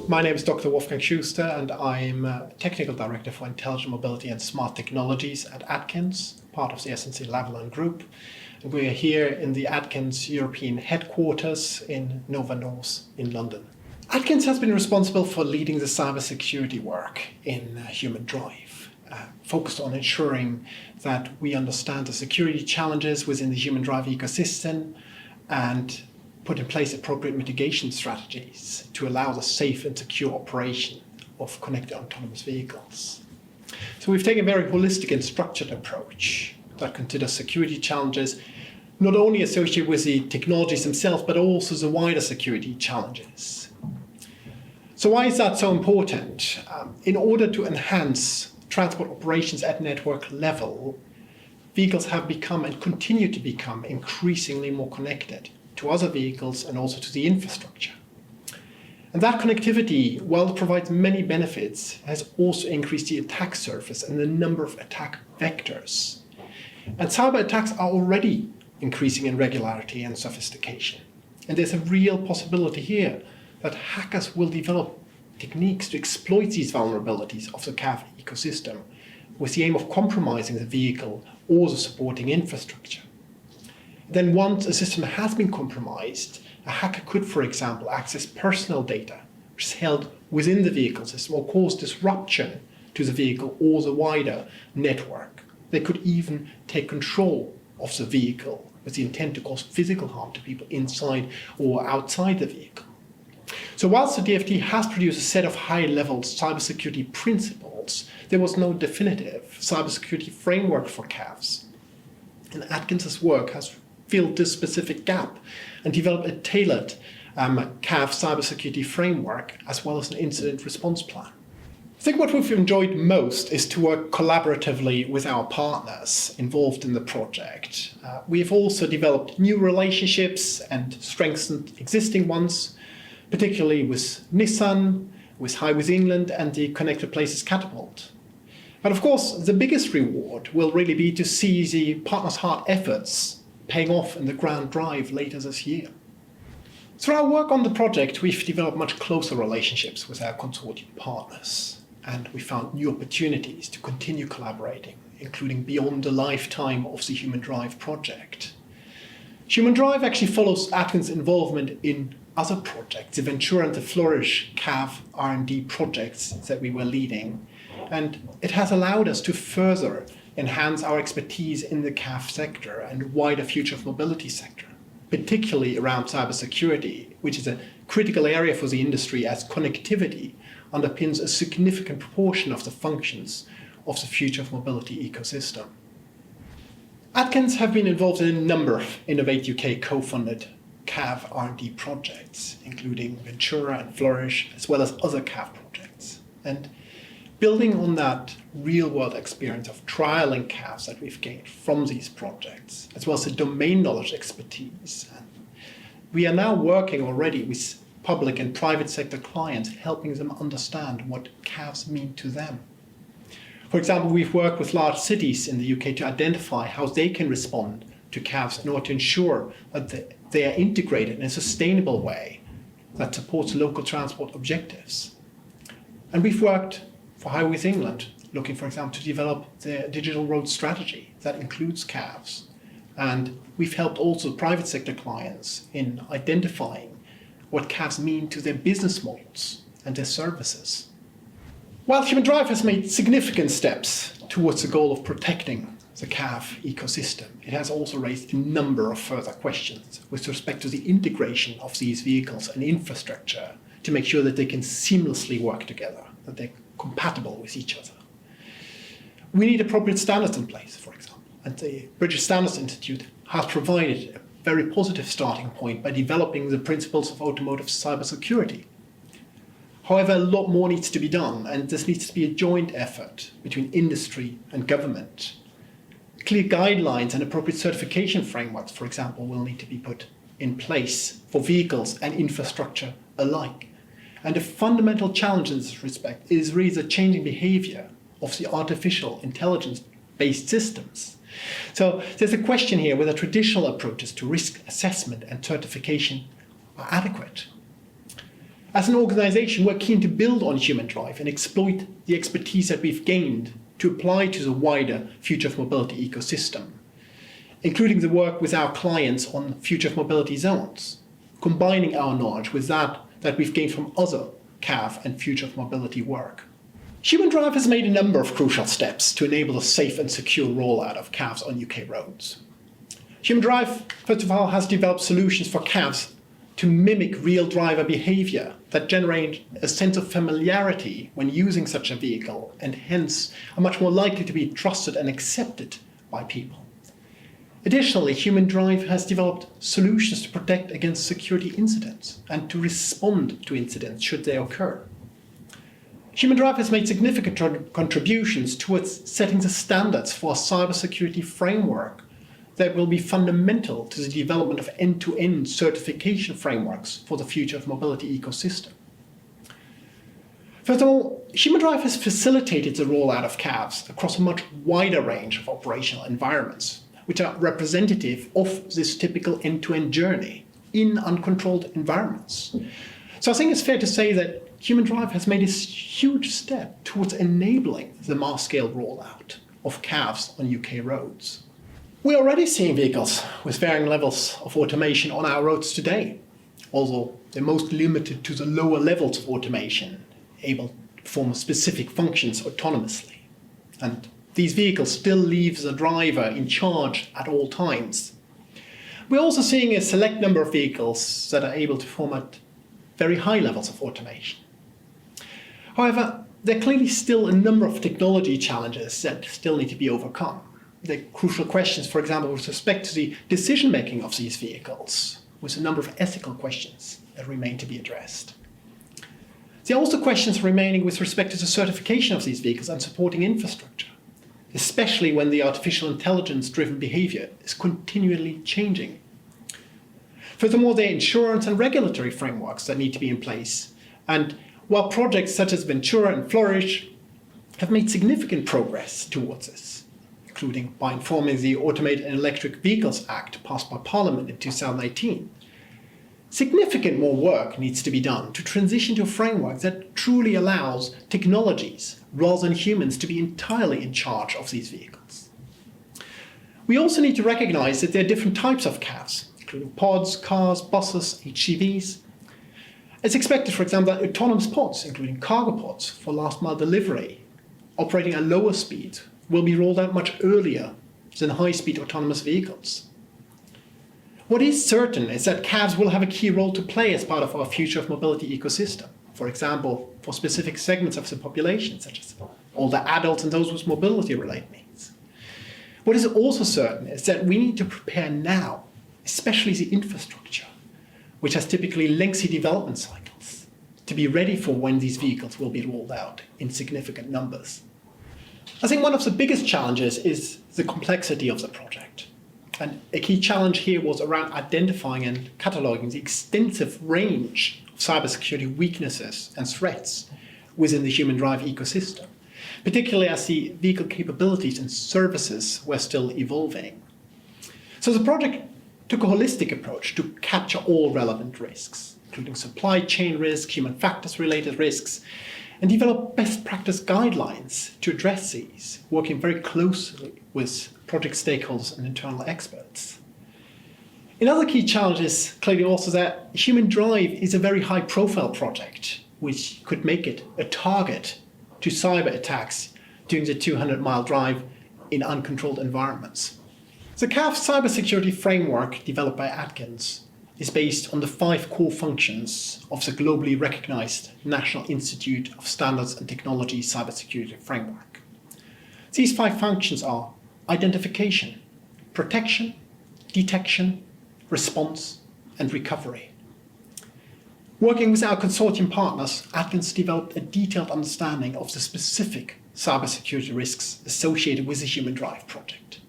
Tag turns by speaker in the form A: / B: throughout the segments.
A: My name is Dr. Wolfgang Schuster, and I'm Technical Director for Intelligent Mobility and Smart Technologies at Atkins, part of the SNC-Lavalin Group. And we are here in the Atkins European headquarters in Nova North in London. Atkins has been responsible for leading the cybersecurity work in HumanDrive, focused on ensuring that we understand the security challenges within the HumanDrive ecosystem and put in place appropriate mitigation strategies to allow the safe and secure operation of connected autonomous vehicles. So we've taken a very holistic and structured approach that considers security challenges not only associated with the technologies themselves, but also the wider security challenges. So why is that so important? In order to enhance transport operations at network level, vehicles have become and continue to become increasingly more connected to other vehicles and also to the infrastructure. And that connectivity, while it provides many benefits, has also increased the attack surface and the number of attack vectors. And cyber attacks are already increasing in regularity and sophistication. And there's a real possibility here that hackers will develop techniques to exploit these vulnerabilities of the CAV ecosystem with the aim of compromising the vehicle or the supporting infrastructure. Then once a system has been compromised, a hacker could, for example, access personal data which is held within the vehicle system or cause disruption to the vehicle or the wider network. They could even take control of the vehicle with the intent to cause physical harm to people inside or outside the vehicle. So whilst the DFT has produced a set of high-level cybersecurity principles, there was no definitive cybersecurity framework for CAVs. And Atkins's work has filled this specific gap and developed a tailored CAV cybersecurity framework as well as an incident response plan. I think what we've enjoyed most is to work collaboratively with our partners involved in the project. We've also developed new relationships and strengthened existing ones, particularly with Nissan, with Highways England and the Connected Places Catapult. But of course, the biggest reward will really be to see the partners' hard efforts paying off in the grand drive later this year. Through our work on the project, we've developed much closer relationships with our consortium partners, and we found new opportunities to continue collaborating, including beyond the lifetime of the HumanDrive project. HumanDrive actually follows Atkins' involvement in other projects, the Ventura and the Flourish CAV R&D projects that we were leading, and it has allowed us to further enhance our expertise in the CAV sector and wider future of mobility sector, particularly around cybersecurity, which is a critical area for the industry as connectivity underpins a significant proportion of the functions of the future of mobility ecosystem. Atkins have been involved in a number of Innovate UK co-funded CAV R&D projects, including Ventura and Flourish, as well as other CAV projects. And building on that real-world experience of trialing CAVs that we've gained from these projects, as well as the domain knowledge expertise, we are now working already with public and private sector clients, helping them understand what CAVs mean to them. For example, we've worked with large cities in the UK to identify how they can respond to CAVs in order to ensure that they are integrated in a sustainable way that supports local transport objectives. And we've worked for Highways England, looking, for example, to develop their digital road strategy that includes CAVs. And we've helped also private sector clients in identifying what CAVs mean to their business models and their services. While HumanDrive has made significant steps towards the goal of protecting the CAV ecosystem, it has also raised a number of further questions with respect to the integration of these vehicles and infrastructure to make sure that they can seamlessly work together, that they're compatible with each other. We need appropriate standards in place, for example, and the British Standards Institute has provided a very positive starting point by developing the principles of automotive cybersecurity. However, a lot more needs to be done, and this needs to be a joint effort between industry and government. Clear guidelines and appropriate certification frameworks, for example, will need to be put in place for vehicles and infrastructure alike. And a fundamental challenge in this respect is really the changing behavior of the artificial intelligence-based systems. So there's a question here whether traditional approaches to risk assessment and certification are adequate. As an organization, we're keen to build on HumanDrive and exploit the expertise that we've gained to apply to the wider future of mobility ecosystem, including the work with our clients on future of mobility zones, combining our knowledge with that we've gained from other CAV and future of mobility work. HumanDrive has made a number of crucial steps to enable a safe and secure rollout of CAVs on UK roads. HumanDrive, first of all, has developed solutions for CAVs to mimic real driver behavior that generate a sense of familiarity when using such a vehicle and hence are much more likely to be trusted and accepted by people. Additionally, HumanDrive has developed solutions to protect against security incidents and to respond to incidents should they occur. HumanDrive has made significant contributions towards setting the standards for a cybersecurity framework that will be fundamental to the development of end-to-end certification frameworks for the future of mobility ecosystem. Furthermore, HumanDrive has facilitated the rollout of CAVs across a much wider range of operational environments, which are representative of this typical end-to-end journey in uncontrolled environments. So I think it's fair to say that HumanDrive has made a huge step towards enabling the mass-scale rollout of CAVs on UK roads. We're already seeing vehicles with varying levels of automation on our roads today, although they're most limited to the lower levels of automation, able to perform specific functions autonomously. And these vehicles still leave the driver in charge at all times. We're also seeing a select number of vehicles that are able to perform at very high levels of automation. However, there are clearly still a number of technology challenges that still need to be overcome. The crucial questions, for example, with respect to the decision-making of these vehicles, with a number of ethical questions that remain to be addressed. There are also questions remaining with respect to the certification of these vehicles and supporting infrastructure, especially when the artificial intelligence-driven behavior is continually changing. Furthermore, there are insurance and regulatory frameworks that need to be in place, and while projects such as Ventura and Flourish have made significant progress towards this, including by informing the Automated and Electric Vehicles Act passed by Parliament in 2018. Significant more work needs to be done to transition to a framework that truly allows technologies rather than humans to be entirely in charge of these vehicles. We also need to recognize that there are different types of CAVs, including pods, cars, buses, HCVs. It's expected, for example, that autonomous pods, including cargo pods for last mile delivery, operating at lower speeds, will be rolled out much earlier than high-speed autonomous vehicles. What is certain is that CAVs will have a key role to play as part of our future of mobility ecosystem. For example, for specific segments of the population, such as older adults and those with mobility-related needs. What is also certain is that we need to prepare now, especially the infrastructure, which has typically lengthy development cycles, to be ready for when these vehicles will be rolled out in significant numbers. I think one of the biggest challenges is the complexity of the project. And a key challenge here was around identifying and cataloging the extensive range of cybersecurity weaknesses and threats within the HumanDrive ecosystem, particularly as the vehicle capabilities and services were still evolving. So the project took a holistic approach to capture all relevant risks, including supply chain risk, human factors related risks, and develop best practice guidelines to address these, working very closely with project stakeholders and internal experts. Another key challenge is clearly also that HumanDrive is a very high profile project, which could make it a target to cyber attacks during the 200-mile drive in uncontrolled environments. The CAV cybersecurity framework developed by Atkins is based on the 5 core functions of the globally recognized National Institute of Standards and Technology Cybersecurity Framework. These 5 functions are identification, protection, detection, response, and recovery. Working with our consortium partners, Atkins developed a detailed understanding of the specific cybersecurity risks associated with the HumanDrive project.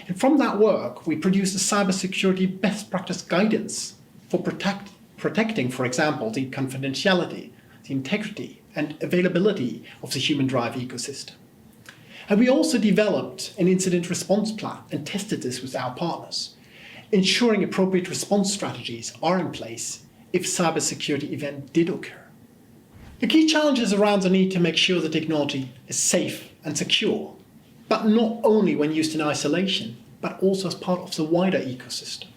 A: And from that work, we produced a cybersecurity best practice guidance for protecting, for example, the confidentiality, the integrity, and availability of the HumanDrive ecosystem. And we also developed an incident response plan and tested this with our partners, ensuring appropriate response strategies are in place if a cybersecurity event did occur. The key challenge is around the need to make sure the technology is safe and secure, but not only when used in isolation, but also as part of the wider ecosystem.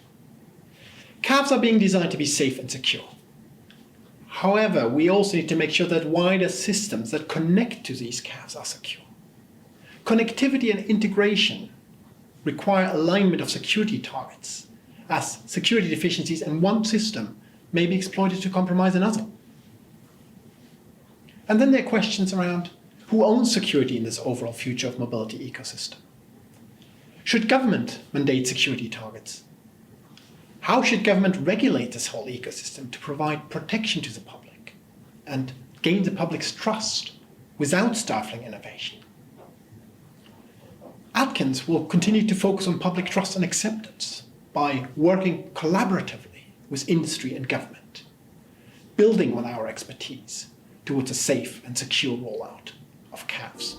A: Cabs are being designed to be safe and secure. However, we also need to make sure that wider systems that connect to these cabs are secure. Connectivity and integration require alignment of security targets, as security deficiencies in one system may be exploited to compromise another. And then there are questions around who owns security in this overall future of mobility ecosystem. Should government mandate security targets? How should government regulate this whole ecosystem to provide protection to the public and gain the public's trust without stifling innovation? Atkins will continue to focus on public trust and acceptance by working collaboratively with industry and government, building on our expertise towards a safe and secure rollout of cabs.